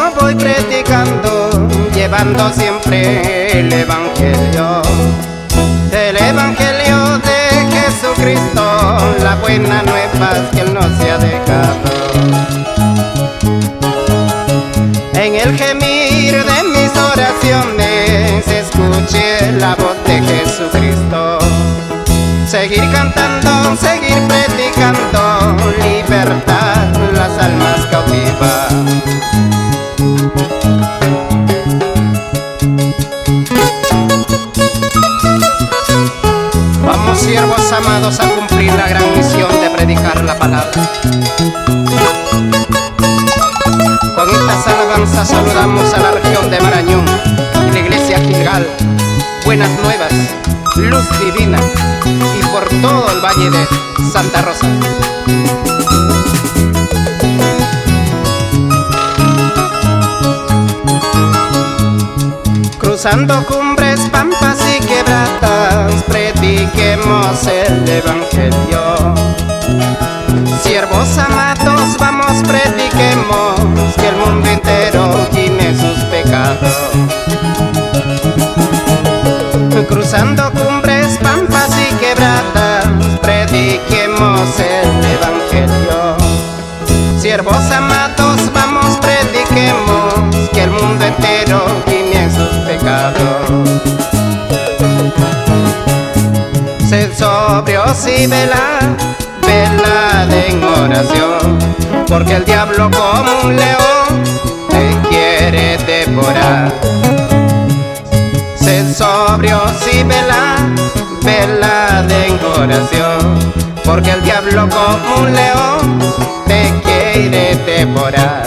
yo voy predicando, llevando siempre el evangelio de Jesucristo, la buena nueva que Él nos ha dejado. En el gemir de mis oraciones escuché la voz de Jesucristo. Seguir cantando, seguir predicando, libertad las almas cautivas. Vamos, siervos amados, a cumplir la gran misión de predicar la palabra. Con estas alabanzas saludamos a la región de Marañón y la iglesia Gilgal. Buenas nuevas, luz divina, y por todo el valle de Santa Rosa. Cruzando cumbres, pampas y quebradas, prediquemos el evangelio. Siervos amados, vamos, prediquemos, que el mundo entero gime sus pecados. Cruzando cumbres, pampas y quebradas, prediquemos el evangelio. Siervos amados, vamos, prediquemos, que el mundo entero gime sus pecados. Sed sobrios y velad en oración, porque el diablo como un león te quiere devorar. Sed sobrios y velad en oración, porque el diablo como un león te quiere devorar.